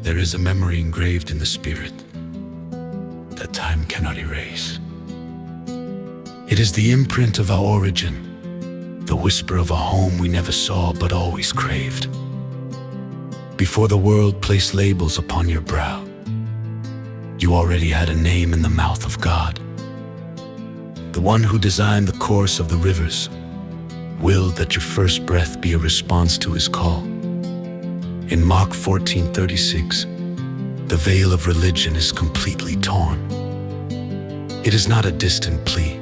There is a memory engraved in the spirit that time cannot erase. It is the imprint of our origin, the whisper of a home we never saw but always craved. Before the world placed labels upon your brow, you already had a name in the mouth of God. The one who designed the course of the rivers willed that your first breath be a response to his call. In Mark 14:36, the veil of religion is completely torn. It is not a distant plea,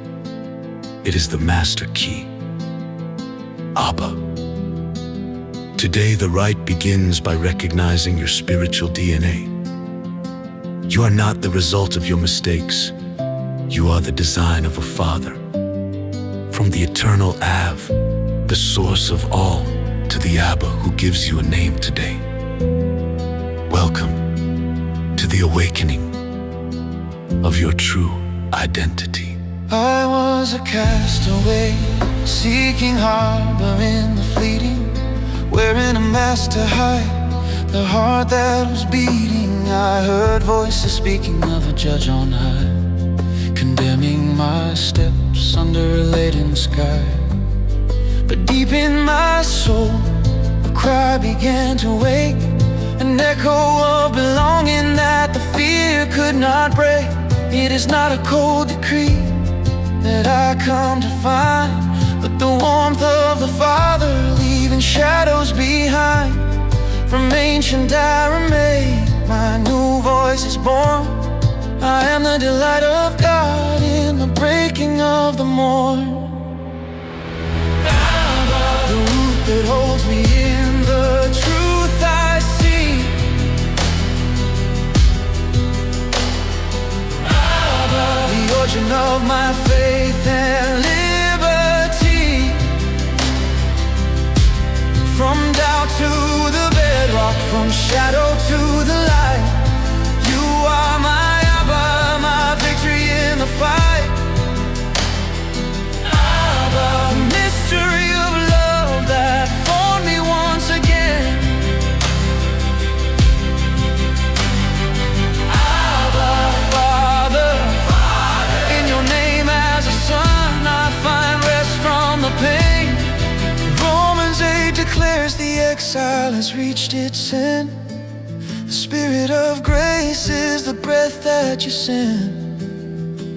it is the master key. Abba. Today the rite begins by recognizing your spiritual DNA. You are not the result of your mistakes. You are the design of a father. From the eternal Av, the source of all, to the Abba who gives you a name today. Welcome to the awakening of your true identity. I was a castaway, seeking harbor in the fleeting, wearing a mask to hide the heart that was beating. I heard voices speaking of a judge on high, condemning my steps under a laden sky. But deep in my soul, a cry began to wake, an echo of belonging that the fear could not break. It is not a cold decree that I come to find, but the warmth of the Father leaving shadows behind. From ancient Aramaic, my new voice is born. I am the delight of God in the breaking of the morn. The root that holds me in the truth I see. The origin of my faith and liberty. From doubt to the bedrock, from shadow to the light. You are my Abba, my victory in the fight. Abba, the mystery of love that formed me once again. Abba, Father, in your name as a son, I find rest from the pain. Romans 8 declares the exile has reached its end. The Spirit of grace is the breath that you send.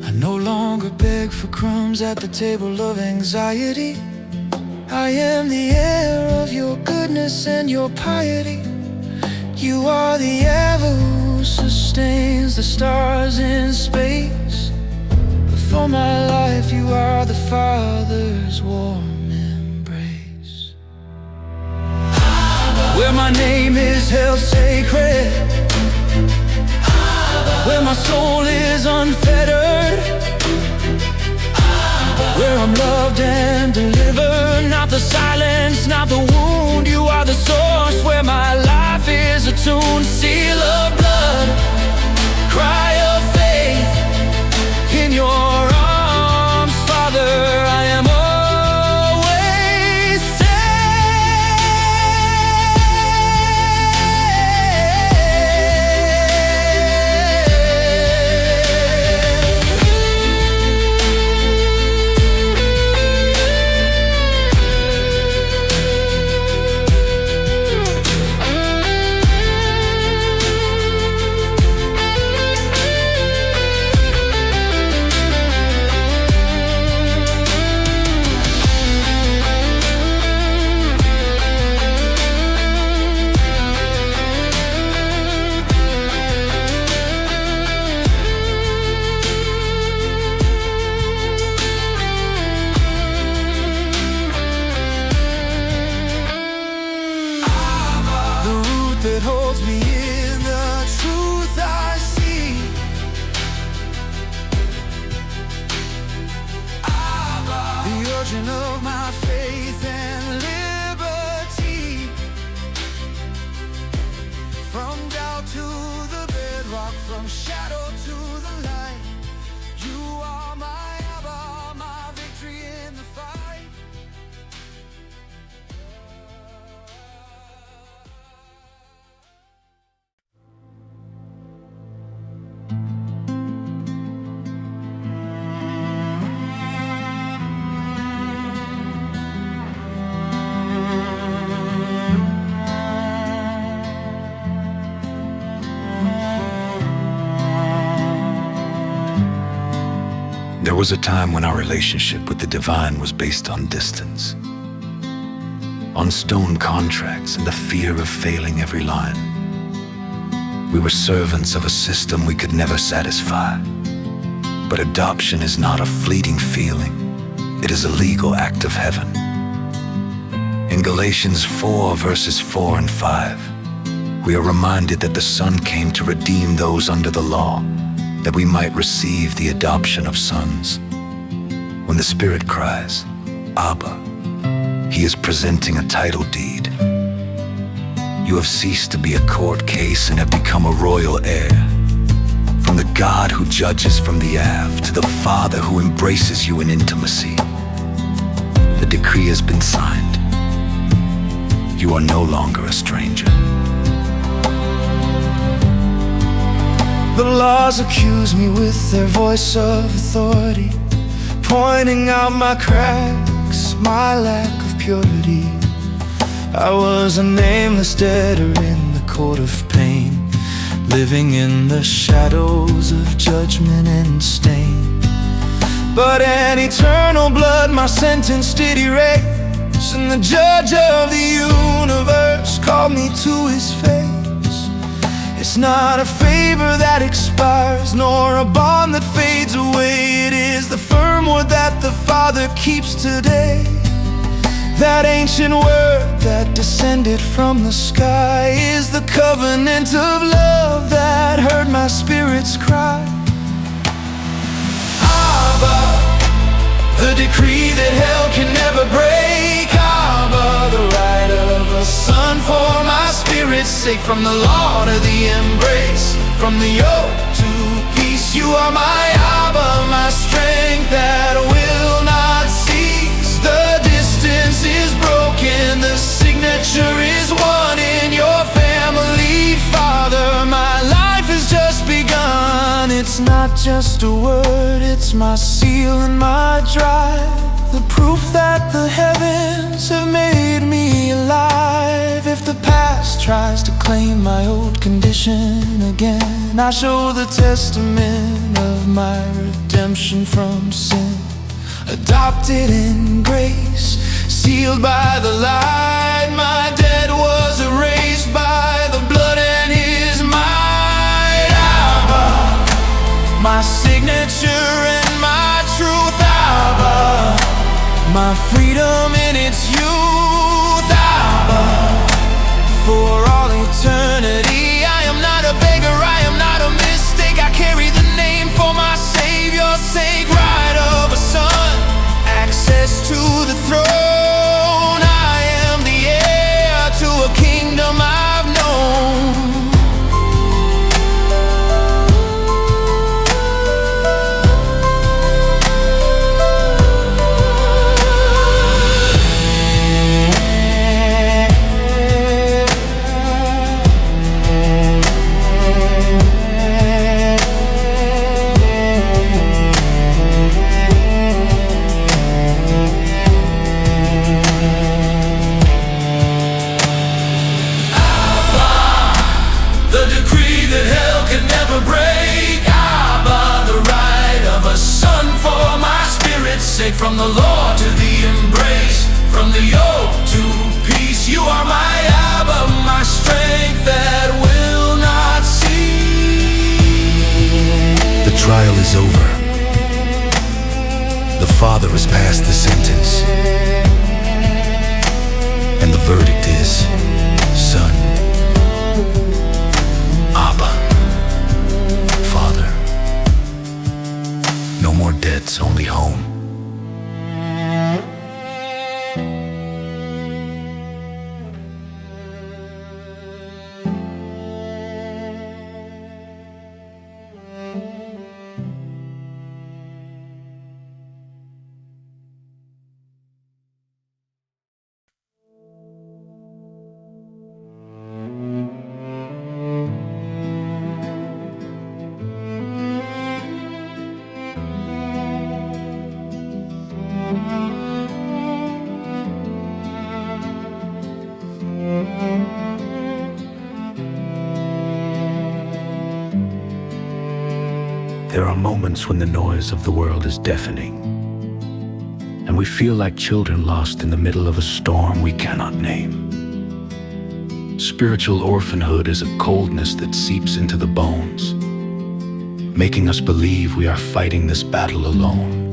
I no longer beg for crumbs at the table of anxiety. I am the heir of your goodness and your piety. You are the ever who sustains the stars in space. But for my life you are the Father's warm embrace. Where my name is held sacred, where my soul is unfettered, where I'm loved and delivered. Not the silence, not the wound. You are the source where my life is attuned. Seal of blood, cry of faith. In your arms, Father, I am always was a time when our relationship with the divine was based on distance, on stone contracts and the fear of failing every line. We were servants of a system we could never satisfy. But adoption is not a fleeting feeling. It is a legal act of heaven. In Galatians 4, verses 4 and 5, we are reminded that the Son came to redeem those under the law, that we might receive the adoption of sons. When the Spirit cries, Abba, He is presenting a title deed. You have ceased to be a court case and have become a royal heir. From the God who judges from the Av to the Father who embraces you in intimacy. The decree has been signed. You are no longer a stranger. The laws accuse me with their voice of authority, pointing out my cracks, my lack of purity. I was a nameless debtor in the court of pain, living in the shadows of judgment and stain. But an eternal blood my sentence did erase, and the judge of the universe called me to His face. It's not a favor that expires, nor a bond that fades away. It is the firm word that the Father keeps today. That ancient word that descended from the sky is the covenant of love that heard my spirit's cry. Abba, the decree that hell can never break. Abba, the right of a son for my spirit's sake. From the law to the embrace, from the yoke to peace. You are my Abba, my strength that will not cease. The distance is broken, the signature is one in your family, Father. My life has just begun. It's not just a word, it's my seal and my drive, the proof that the heavens have made me alive. If the past tries to claim my old condition again, I show the testament of my redemption from sin. Adopted in grace, sealed by the light. My debt was erased by the blood and His might. Abba, my signature and my truth. Abba, my freedom in its youth. Abba, for all eternity. I am not a beggar, I am not a mistake. I carry the name for my Savior's sake. Right of a son, access to the throne. I am the heir to a kingdom I've known. From the law to the embrace, from the yoke to peace. You are my Abba, my strength that will not cease. The trial is over. The Father has passed the sentence, and the verdict is, Son, Abba, Father. No more debts, only home. There are moments when the noise of the world is deafening, and we feel like children lost in the middle of a storm we cannot name. Spiritual orphanhood is a coldness that seeps into the bones, making us believe we are fighting this battle alone.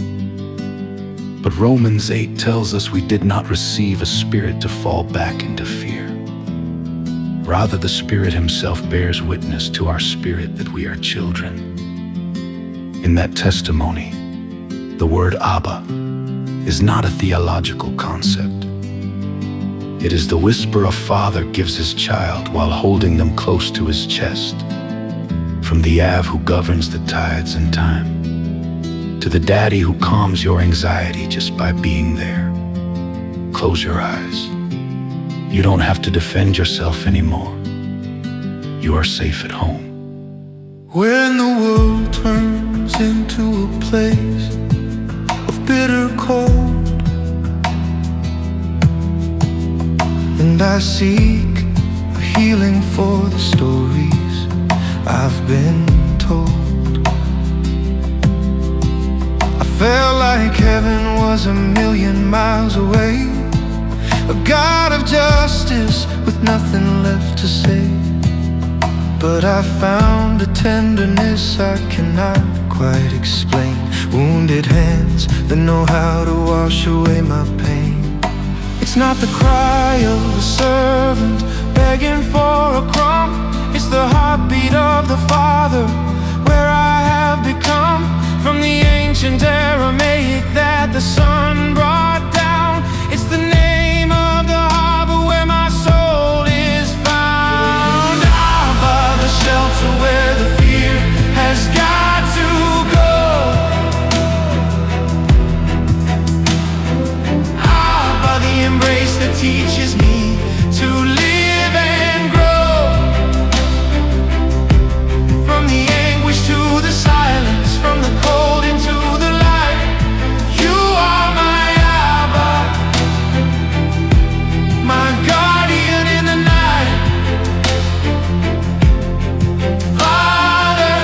But Romans 8 tells us we did not receive a spirit to fall back into fear. Rather, the Spirit Himself bears witness to our spirit that we are children. In that testimony, the word Abba is not a theological concept. It is the whisper a father gives his child while holding them close to his chest. From the Av who governs the tides and time, to the daddy who calms your anxiety just by being there. Close your eyes. You don't have to defend yourself anymore. You are safe at home. When the world turns into a place of bitter cold, and I seek a healing for the stories I've been told, I felt like heaven was a million miles away, a God of justice with nothing left to say. But I found a tenderness I cannot quite explain, wounded hands that know how to wash away my pain. It's not the cry of a servant begging for a crumb, it's the heartbeat of the Father, where I have become. From the ancient Aramaic that the sun brought down, it's the name of the harbor where my soul is found. Abba, the shelter where the fear has got to go. Abba, the embrace that teaches me to live and grow. From the anguish to the silence, from the cold into the light, you are my Abba, my guardian in the night. Father,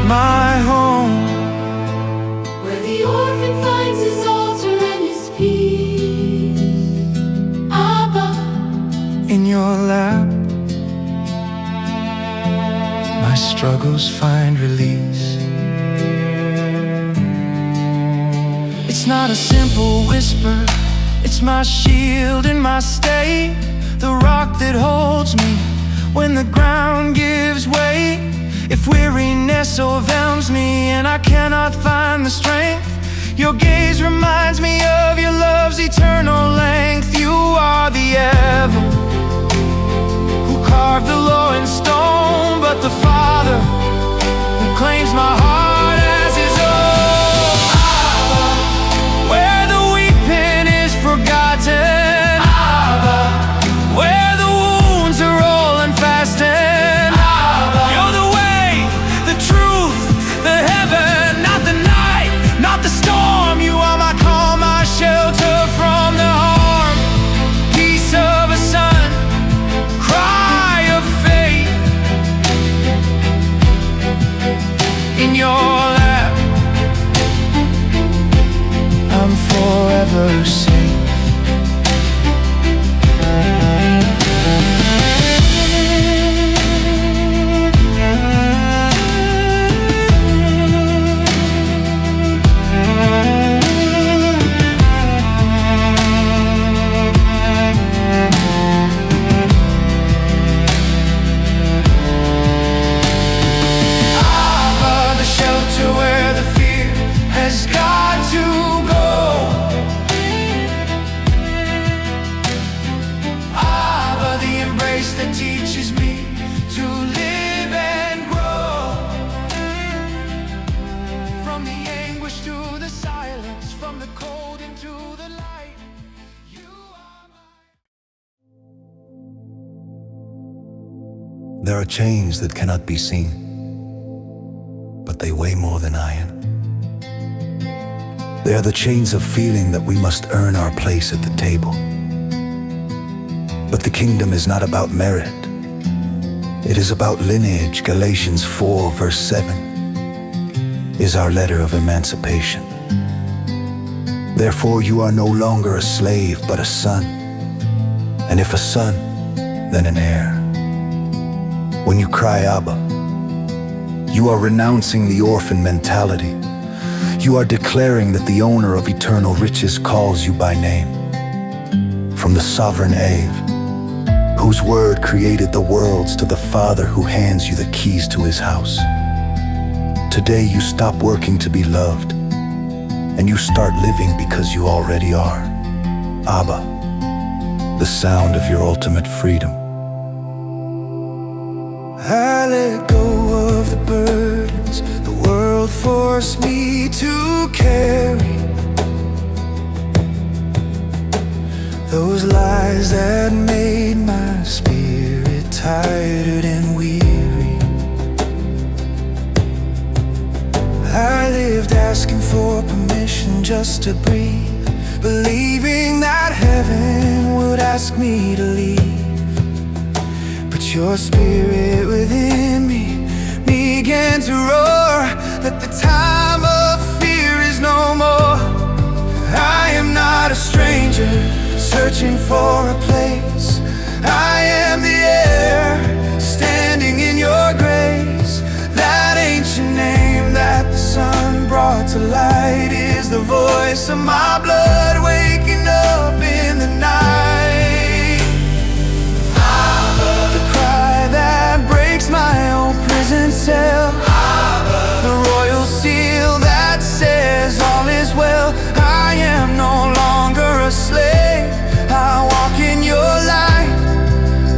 my home, where the orphan finds his altar and his peace. Abba, in your lap, my struggles find release. It's not a simple whisper, it's my shield and my stay, the rock that holds me when the ground gives way. If weariness overwhelms me and I cannot find the strength, your gaze reminds me of your love's eternal length. You are the ever who carved the law in stone, but the Father who claims my heart as his own. Abba, where the weeping is forgotten. Abba, where the wounds are all unfastened. Abba, you're the way, the truth, the heaven, not the night, not the storm. You are my calm, my shelter from the harm. Peace of a son, cry of faith. In your lap, I'm forever safe. Abba, the shelter where the fear has got to go. Abba, the embrace that teaches me to live and grow. From the anguish to the silence, from the cold into the light, you are my... There are chains that cannot be seen, but they weigh more than iron. They are the chains of feeling that we must earn our place at the table. But the kingdom is not about merit. It is about lineage. Galatians 4 verse 7 is our letter of emancipation. Therefore you are no longer a slave, but a son. And if a son, then an heir. When you cry Abba, you are renouncing the orphan mentality. You are declaring that the owner of eternal riches calls you by name. From the sovereign Ave, whose word created the worlds, to the Father who hands you the keys to his house. Today you stop working to be loved, and you start living because you already are. Abba, the sound of your ultimate freedom. I let go of the burdens the world forced me to carry, those lies that made my spirit tired and weary. I lived asking for permission just to breathe, believing that heaven would ask me to leave. But your spirit within me began to roar that the time of fear is no more. I am not a stranger searching for a place. I am the heir, standing in your grace. That ancient name that the sun brought to light is the voice of my blood waking up in the night. Abba, the cry that breaks my own prison cell. Abba, the royal seal that says all is well. I am no longer a slave, I walk in your light.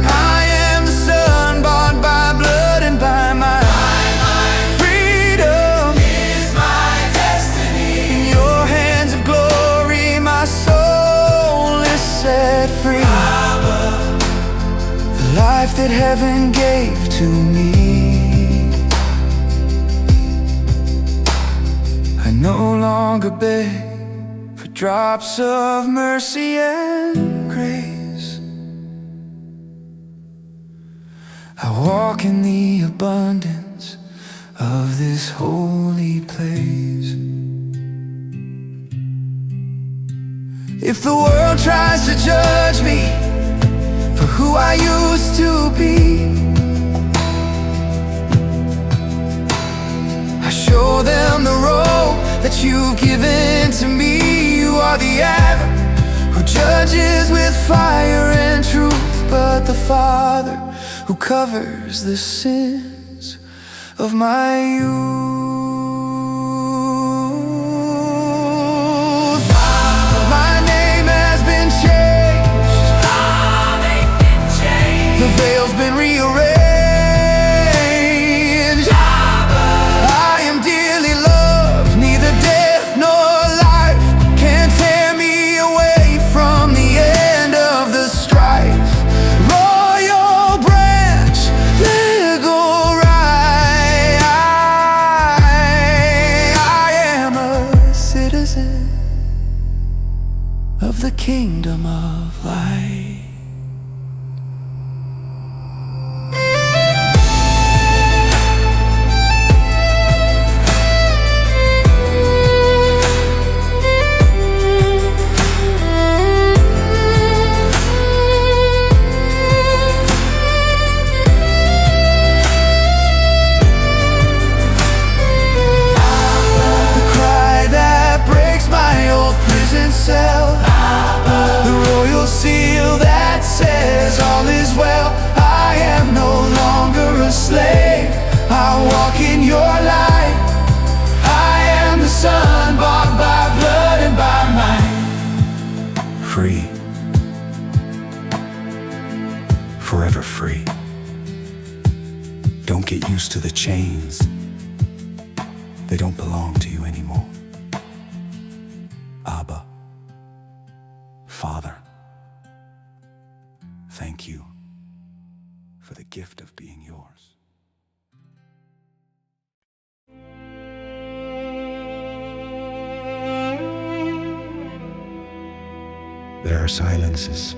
I am the son bought by blood and by my freedom is my destiny. In your hands of glory my soul is set free. Abba, the life that heaven gave to me, I no longer beg for drops of mercy and grace. I walk in the abundance of this holy place. If the world tries to judge me for who I used to be, I show them the road that you've given to me. You are the Abba who judges with fire and truth, but the Father who covers the sins of my youth. My name has been changed. The veil's been rearranged. Of the kingdom of light. The cry that breaks my old prison cell. The royal seal that says all is well. I am no longer a slave, I walk in your light. I am the son bought by blood and by might. Free, forever free. Don't get used to the chains, they don't belong to you anymore. Abba, Father, thank you for the gift of being yours. There are silences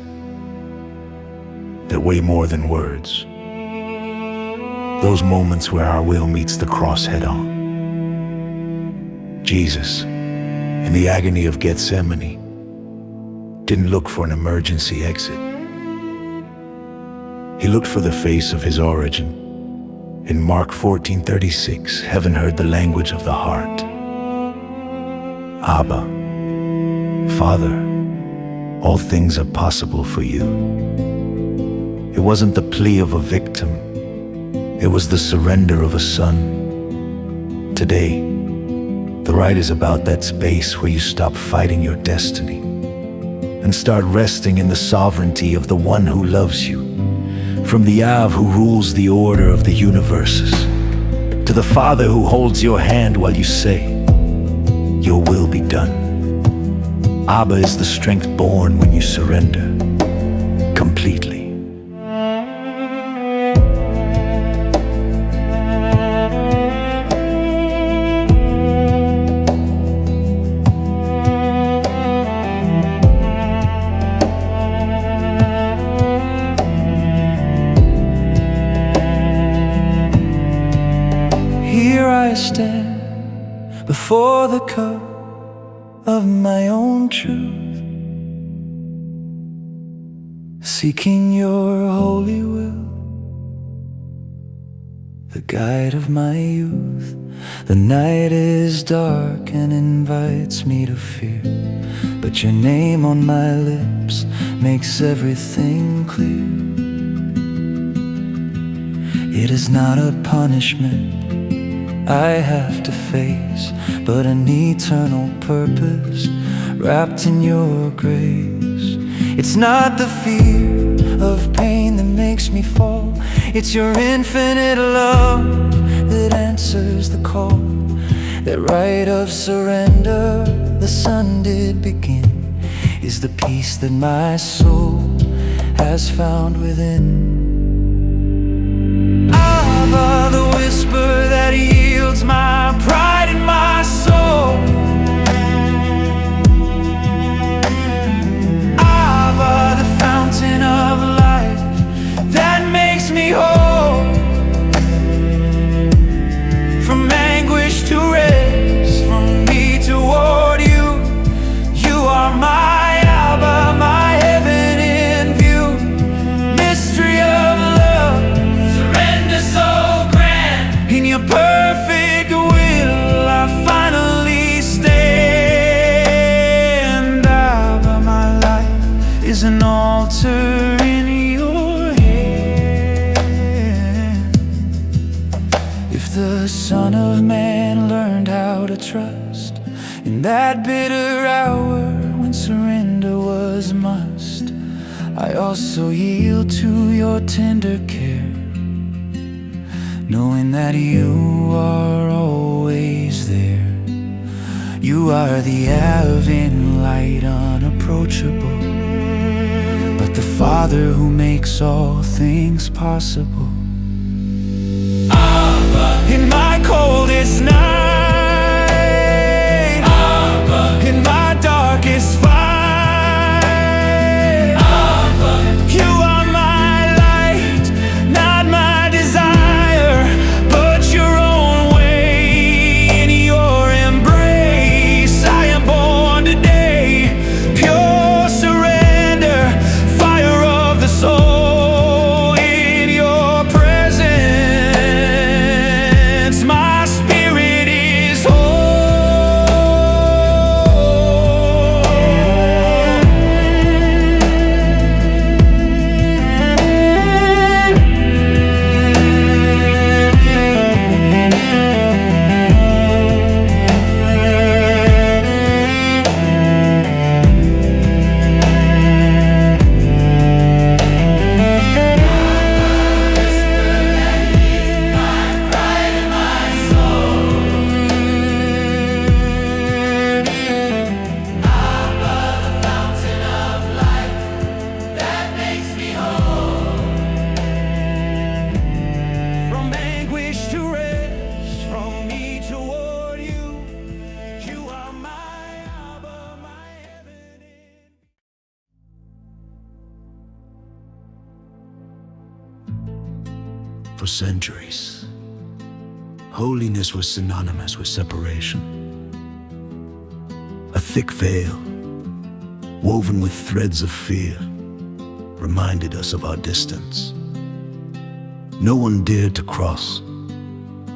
that weigh more than words. Those moments where our will meets the cross head on. Jesus, in the agony of Gethsemane, didn't look for an emergency exit. He looked for the face of his origin. In Mark 14:36, heaven heard the language of the heart. Abba, Father, all things are possible for you. It wasn't the plea of a victim. It was the surrender of a son. Today, the rite is about that space where you stop fighting your destiny and start resting in the sovereignty of the one who loves you. From the Av who rules the order of the universes, to the Father who holds your hand while you say, your will be done. Abba is the strength born when you surrender completely. Here I stand before the cup of my own truth, seeking your holy will, the guide of my youth. The night is dark and invites me to fear, but your name on my lips makes everything clear. It is not a punishment I have to face, but an eternal purpose wrapped in your grace. It's not the fear of pain that makes me fall. It's your infinite love that answers the call. That rite of surrender the sun did begin is the peace that my soul has found within. Abba, the whisper that yields my pride and my soul. Abba, the fountain of life that makes me whole. From anguish to rest, from me toward you, you are my Abba, my heaven in view. Mystery of love, surrender so grand. In your perfect will I finally stand. Abba, my life is an altar in your hand. If the Son of Man learned how to trust in that bitter hour when surrender was a must, I also yield to your tender care, knowing that you are always there. You are the Avin light, unapproachable, but the Father who makes all things possible. Abba, in my coldest night, Abba, in my darkest fight, Abba, you are my light, not my desire, but your own way. In your embrace I am born today. Pure surrender, fire of the soul. In your presence my spirit For centuries, holiness was synonymous with separation. A thick veil, woven with threads of fear, reminded us of our distance. No one dared to cross,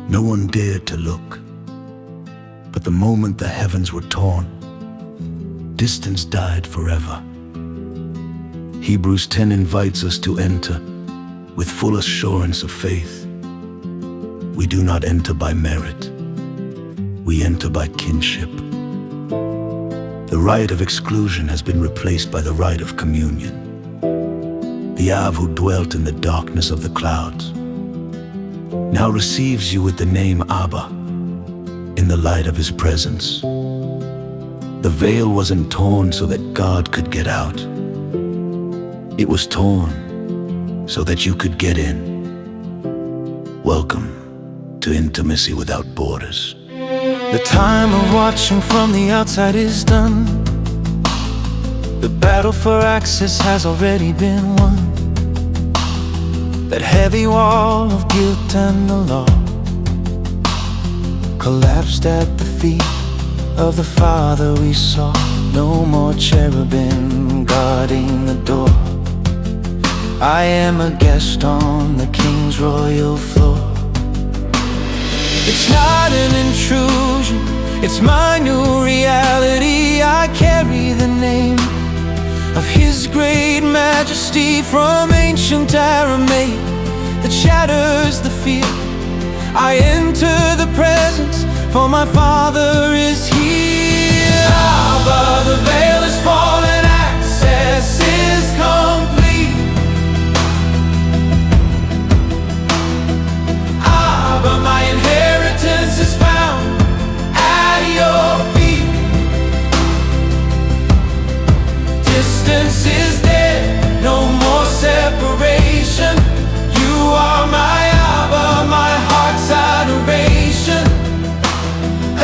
no one dared to look. But the moment the heavens were torn, distance died forever. Hebrews 10 invites us to enter with full assurance of faith. We do not enter by merit, we enter by kinship. The rite of exclusion has been replaced by the rite of communion. The Av who dwelt in the darkness of the clouds now receives you with the name Abba in the light of his presence. The veil wasn't torn so that God could get out. It was torn so that you could get in. Welcome to intimacy without borders. The time of watching from the outside is done. The battle for access has already been won. That heavy wall of guilt and the law collapsed at the feet of the Father we saw. No more cherubim guarding the door. I am a guest on the King's royal floor. It's not an intrusion, it's my new reality. I carry the name of His great majesty from ancient Aramaic that shatters the fear. I enter the presence, for my Father is here. Abba, the veil is fallen, access is complete. Abba, my inheritance is found at your feet. Distance is dead, no more separation. You are my Abba, my heart's adoration.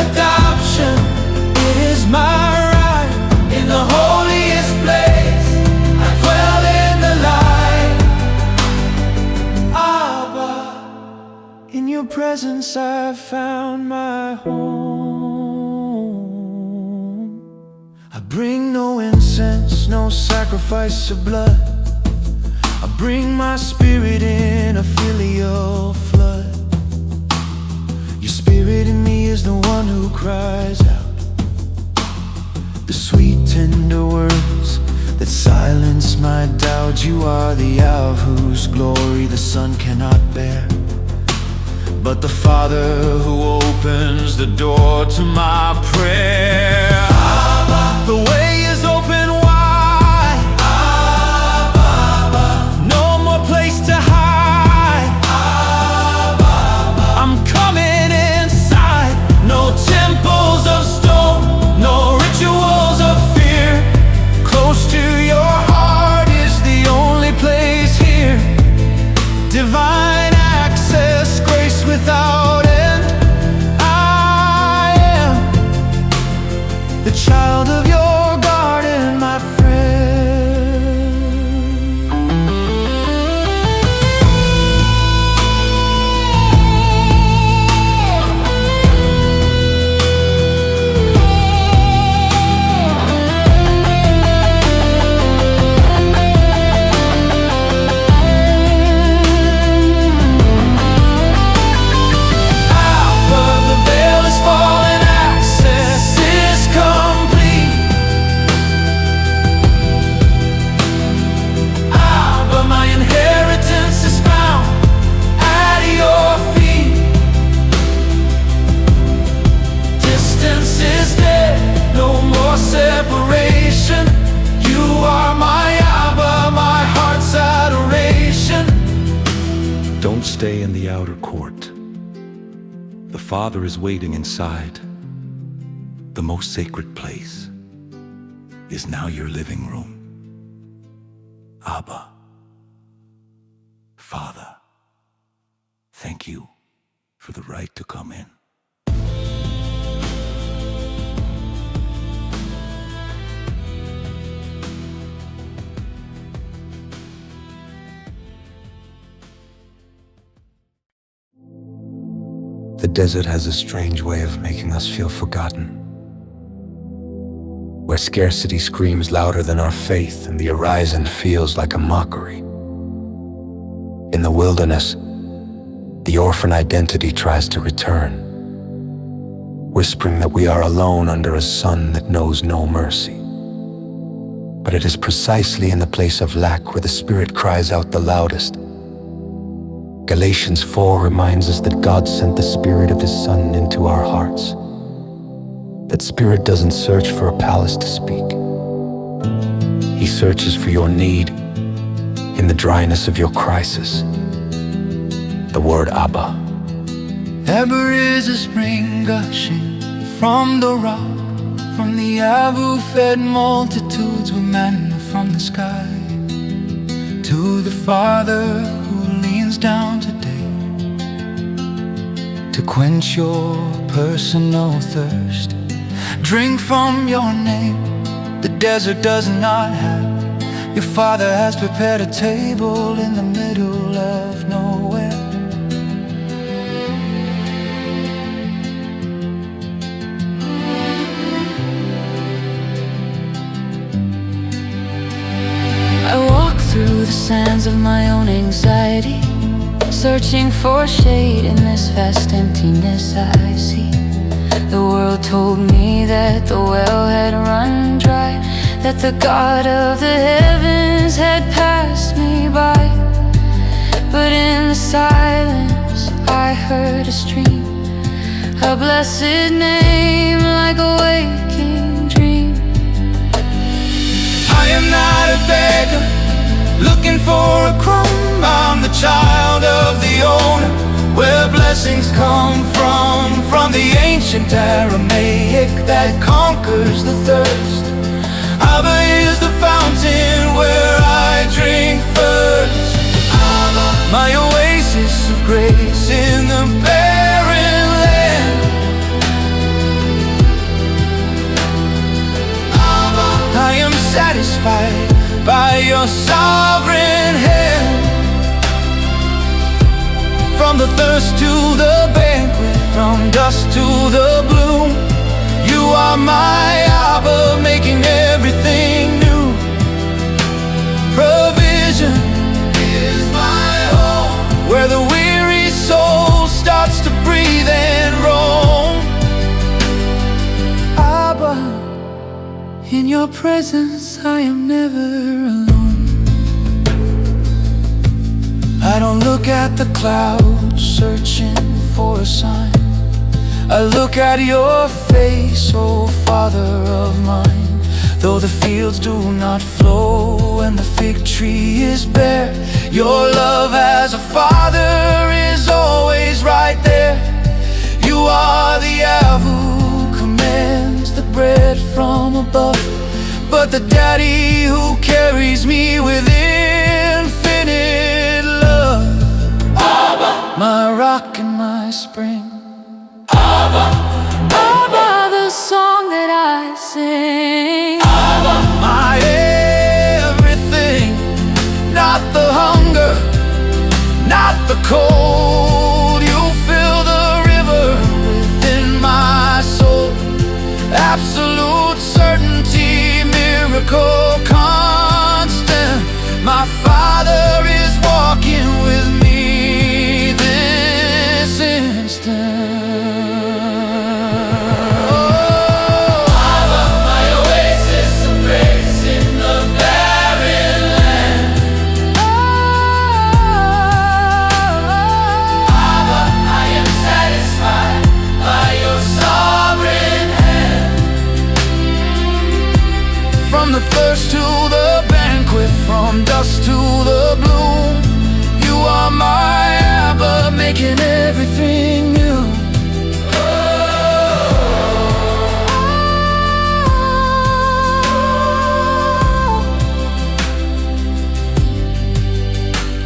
Adoption, it is my right. In the holiest place, I dwell in the light. Abba, in your presence I found my home. I bring no incense, no sacrifice of blood. I bring my spirit in a filial flood. Your spirit in me is the one who cries out the sweet tender words that silence my doubt. You are the Alpha whose glory the Son cannot bear, but the Father who opens the door to my prayer. Abba, the way is open wide. Abba, no more place to hide. Abba, I'm coming inside. No temples of stone, no rituals of fear. Close to your heart is the only place here. Divine access, grace without end. I am the child of your garden, my friend. Abba, the veil is fallen, access is complete. Abba, my inheritance is found at your feet. Distance is dead, no more separation. You are my Abba, my heart's adoration. Don't stay in the outer court. The Father is waiting inside. The most sacred place is now your living room. Abba, Father, thank you for the right to come in. The desert has a strange way of making us feel forgotten, where scarcity screams louder than our faith and the horizon feels like a mockery. In the wilderness, the orphan identity tries to return, whispering that we are alone under a sun that knows no mercy. But it is precisely in the place of lack where the Spirit cries out the loudest. Galatians 4 reminds us that God sent the Spirit of His Son into our hearts. That Spirit doesn't search for a palace to speak. He searches for your need in the dryness of your crisis. The word Abba. Ever is a spring gushing from the rock, from the ABBA fed multitudes with manna from the sky. To the Father who leans down today to quench your personal thirst. Drink from your name, the desert does not have. Your Father has prepared a table in the middle of nowhere. I walk through the sands of my own anxiety, searching for shade in this vast emptiness I see. The world told me that the well had run dry, that the God of the heavens had passed me by. But in the silence I heard a stream, a blessed name like a waking dream. I am not a beggar looking for a crumb. I'm the child of the owner, where blessings come from the ancient Aramaic that conquers the thirst. Abba is the fountain where I drink first. Abba, my oasis of grace in the barren land. Abba, I am satisfied by your sovereign hand. From the thirst to the banquet, from dust to the bloom, you are my Abba, making everything new. Provision is my home, where the weary soul starts to breathe and roam. Abba, in your presence I am never alone. I don't look at the clouds searching for a sign. I look at your face, oh Father of mine. Though the fields do not flow and the fig tree is bare, your love as a father is always right there. You are the Av who commands the bread from above, but the daddy who carries me with infinite love. Abba, my rock and my spring. Abba, Abba, the song that I sing. Abba, my everything. Not the hunger, not the cold. You fill the river within my soul. Absolute certainty, miracle constant. My Father is walking with me this instant. From the thirst to the banquet, from dust to the bloom, you are my Abba, making everything new.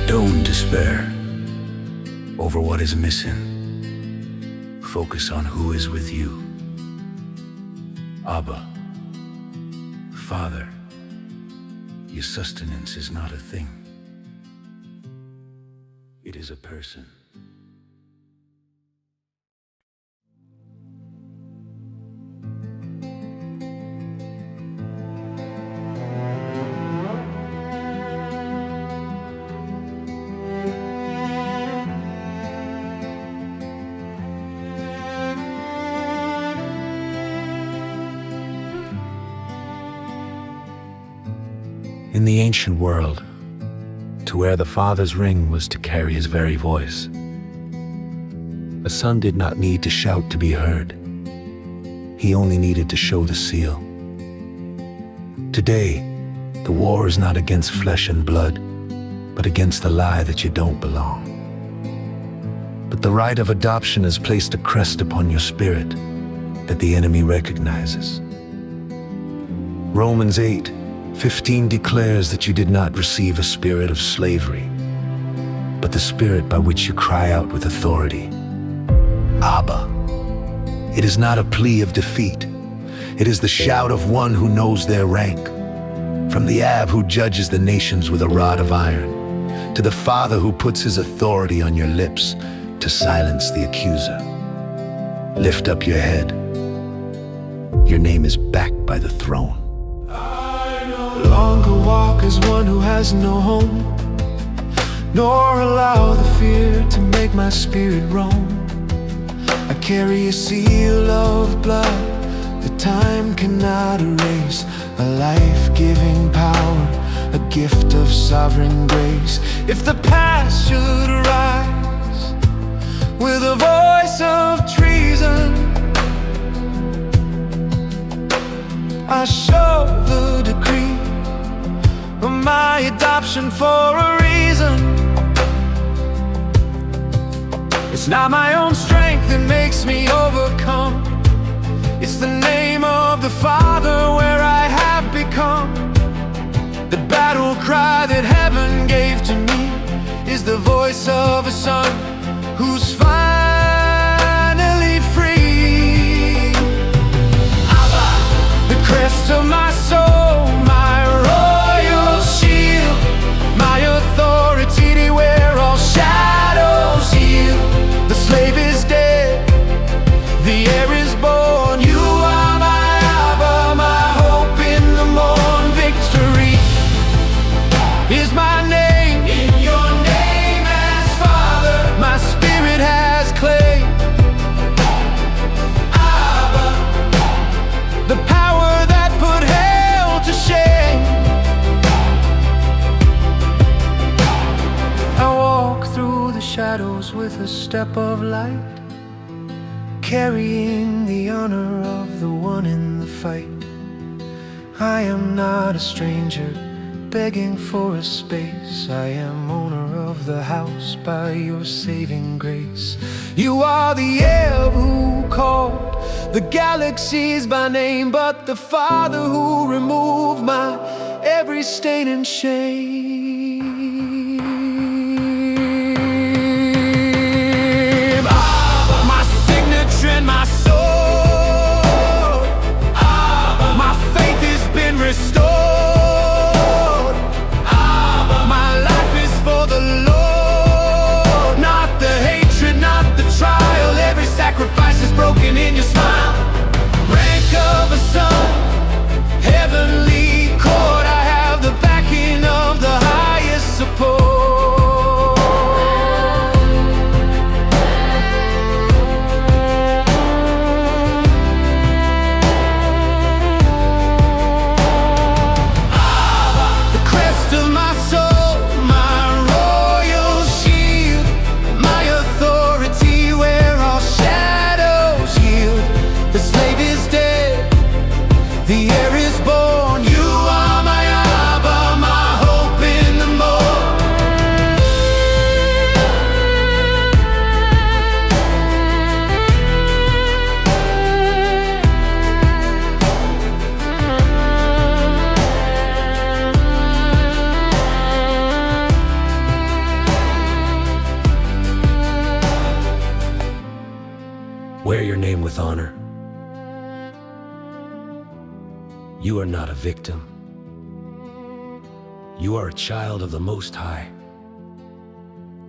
Don't despair over what is missing. Focus on who is with you. Abba, Father, your sustenance is not a thing. It is a person. In the ancient world, to wear the Father's ring was to carry his very voice. A son did not need to shout to be heard. He only needed to show the seal. Today, the war is not against flesh and blood, but against the lie that you don't belong. But the rite of adoption has placed a crest upon your spirit that the enemy recognizes. Romans 8:15 declares that you did not receive a spirit of slavery, but the spirit by which you cry out with authority, Abba. It is not a plea of defeat. It is the shout of one who knows their rank. From the Ab who judges the nations with a rod of iron, to the Father who puts his authority on your lips to silence the accuser. Lift up your head. Your name is backed by the throne. Longer walk as one who has no home, nor allow the fear to make my spirit roam. I carry a seal of blood that time cannot erase, a life-giving power, a gift of sovereign grace. If the past should rise with a voice of treason, I show the decree of my adoption for a reason. It's not my own strength that makes me overcome. It's the name of the Father where I have become. The battle cry that heaven gave to me is the voice of a son who's finally free. Abba, the crest of my soul, my royal shield, my authority to wear all shadows yield. The slave is dead, the heir is born. You are my Abba, my hope in the morn. Victory is my name. In your name as Father, my spirit has claim. Abba, the power that put hell to shame. I walk through the shadows with a step of light, carrying the honor of the one in the fight. I am not a stranger begging for a space. I am owner of the house by your saving grace. You are the Ebb who called the galaxies by name, but the Father who removed my every stain and shame. Abba, my signature and my soul. Abba, my faith has been restored. Abba, my life is for the Lord. Not the hatred, not the trial. Every sacrifice is broken in your smile. Rank of a son, heavenly court. I have the backing of the highest support. The crest of my soul, my royal shield, my authority where all shadows yield. The slave is dead, the heir is born. You are my Abba, my hope in the morn. Wear your name with honor. You are not a victim. You are a child of the Most High.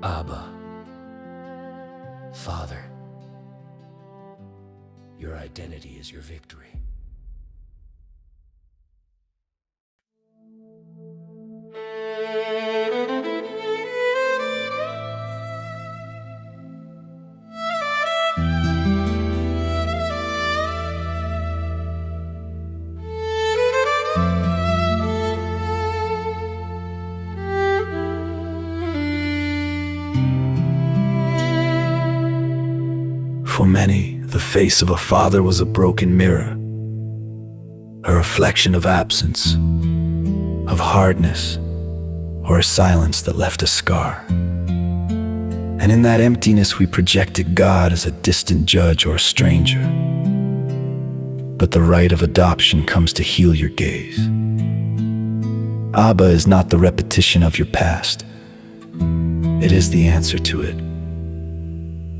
Abba, Father. Your identity is your victory. many, the face of a father was a broken mirror, a reflection of absence, of hardness, or a silence that left a scar. And in that emptiness we projected God as a distant judge or a stranger. But the rite of adoption comes to heal your gaze. Abba is not the repetition of your past. It is the answer to it.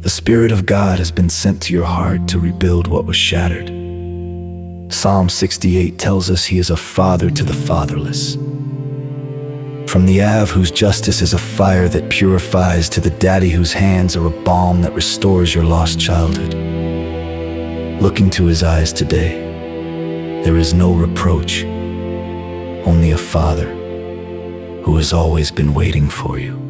The Spirit of God has been sent to your heart to rebuild what was shattered. Psalm 68 tells us He is a father to the fatherless. From the Av whose justice is a fire that purifies to the daddy whose hands are a balm that restores your lost childhood. Look into His eyes today. There is no reproach, only a father who has always been waiting for you.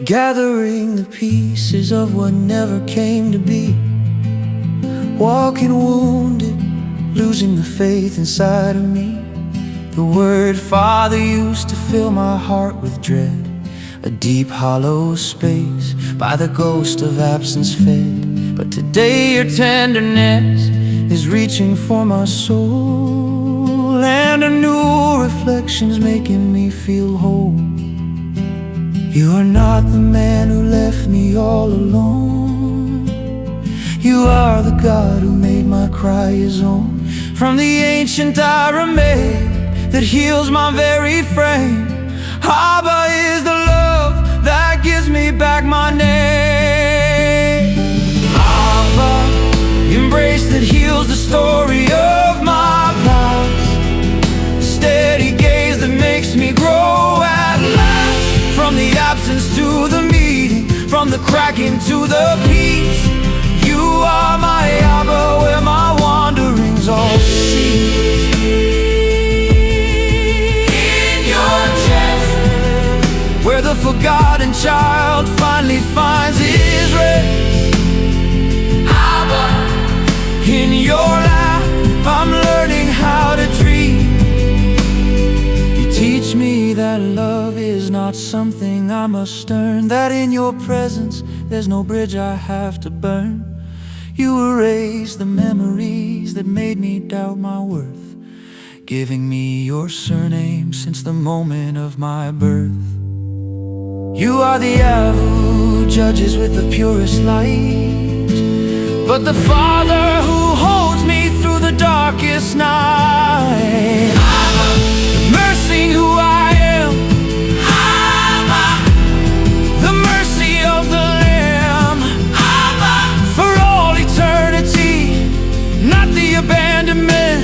Gathering the pieces of what never came to be. Walking wounded, losing the faith inside of me. The word Father used to fill my heart with dread. A deep hollow space by the ghost of absence fed. But today your tenderness is reaching for my soul, and a new reflection's making me feel whole. You are not the man who left me all alone. You are the God who made my cry His own. From the ancient Aramaic that heals my very frame, Abba is the love that gives me back my name. Abba, embrace that heals the story of my past. Steady gaze that makes me grow at last. From the absence to the meeting, from the cracking to the peace. You are my Abba, where my wanderings all cease. In your chest, where the forgotten child finally finds his rest. Abba, in your lap, I'm learning how to dream. You teach me that love is not something I must earn, that in your presence there's no bridge I have to burn. You erase the memories that made me doubt my worth, giving me your surname since the moment of my birth. You are the Av who judges with the purest light, but the Father who holds me through the darkest night. I'm mercy who I am. I'm the mercy of the Lamb. I'm for all eternity, not the abandonment,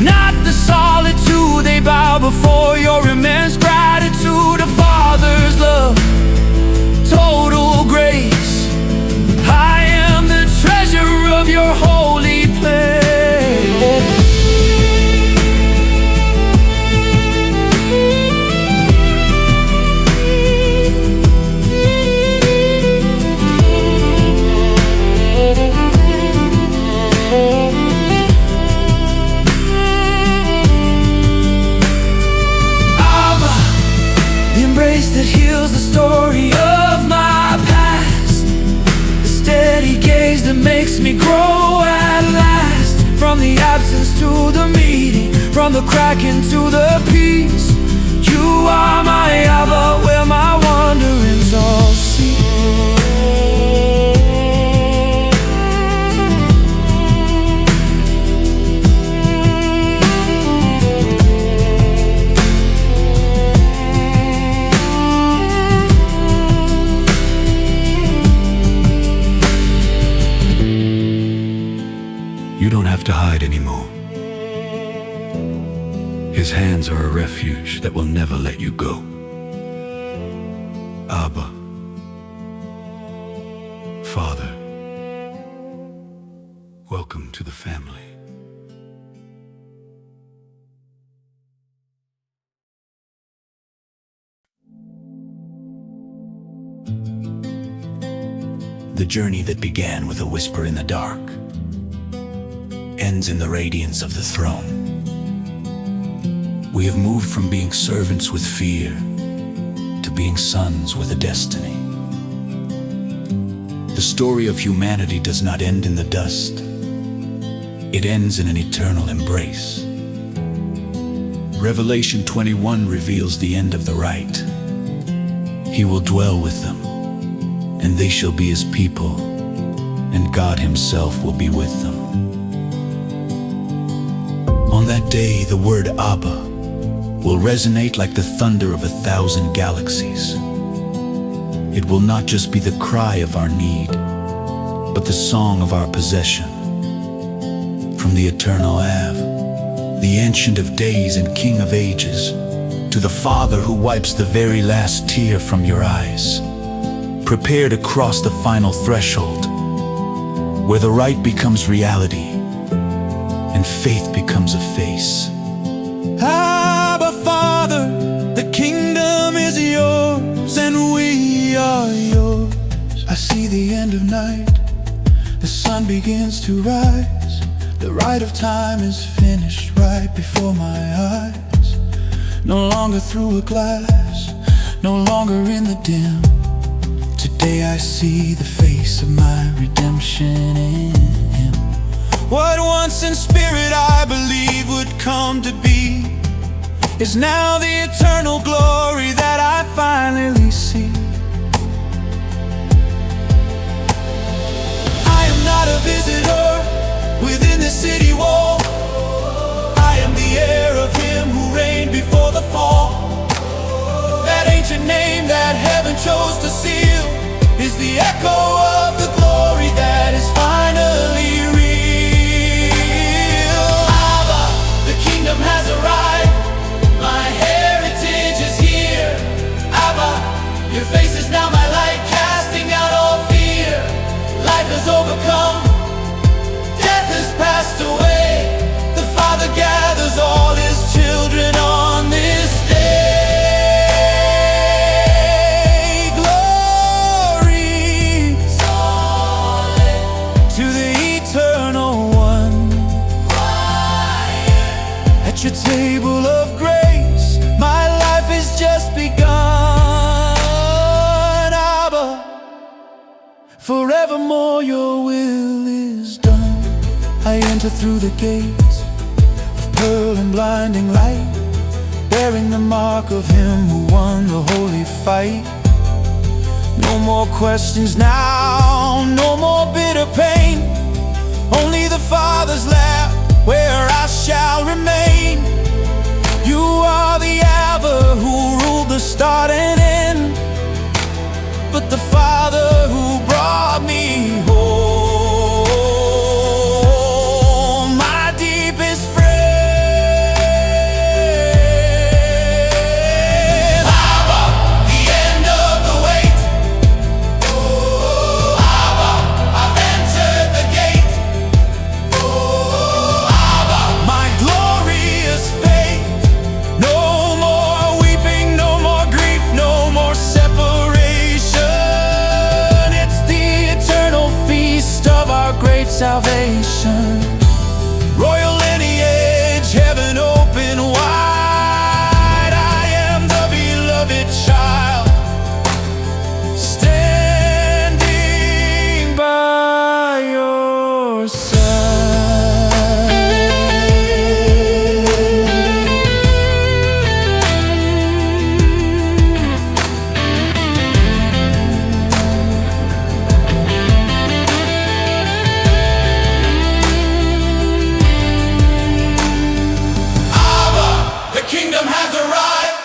not the solitude. They bow before your immense gratitude. A Father's love, total grace. I am the treasure of your holy place. That heals the story of my past. The steady gaze that makes me grow at last. From the absence to the meeting, from the cracking to the peace. You are my Abba, where my wanderings all cease. You don't have to hide anymore. His hands are a refuge that will never let you go. Abba, Father, welcome to the family. The journey that began with a whisper in the dark ends in the radiance of the throne. We have moved from being servants with fear to being sons with a destiny. The story of humanity does not end in the dust. It ends in an eternal embrace. Revelation 21 reveals the end of the rite. He will dwell with them, and they shall be his people, and God himself will be with them. On that day, the word Abba will resonate like the thunder of 1,000 galaxies. It will not just be the cry of our need, but the song of our possession. From the eternal Av, the Ancient of Days and King of Ages, to the Father who wipes the very last tear from your eyes, prepare to cross the final threshold, where the rite becomes reality and faith becomes a face. Abba Father, the kingdom is yours and we are yours. I see the end of night, the sun begins to rise. The rite of time is finished right before my eyes. No longer through a glass, no longer in the dim. Today I see the face of my redemption in him. What once in spirit I believe would come to be is now the eternal glory that I finally see. I am not a visitor within the city wall. I am the heir of him who reigned before the fall. That ancient name that heaven chose to seal is the echo of the glory that is finally real. Abba, the kingdom has arrived. My heritage is here. Abba, your face is now my light, casting out all fear. Life has overcome, death has passed away. The Father gathers all his children on this day. Glory to the eternal one. At your table of grace, my life has just begun. Abba, forevermore your will is done. I enter through the gates of pearl and blinding light, bearing the mark of him who won the holy fight. No more questions now, no more bitter pain. Only the Father's lap where I shall remain. You are the Abba who ruled the start and end, but the Father who brought me home, my deepest friend. Abba, the end of the wait. Oh, Abba, I've entered the gate. Oh, Abba, my glorious fate. No more weeping, no more grief, no more separation. It's the eternal feast of our great salvation. Royal lineage, heaven open wide. I am the beloved child, standing by your side. Abba, the kingdom has arrived.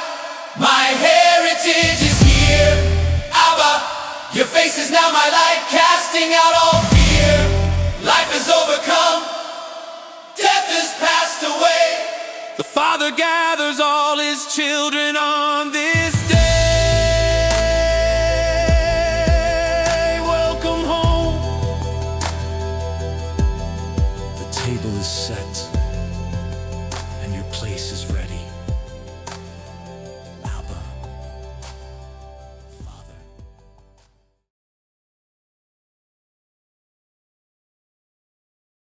My heritage is here. Abba, your face is now my light, casting out all fear. Life has overcome, death has passed away. The Father gathers all his children on this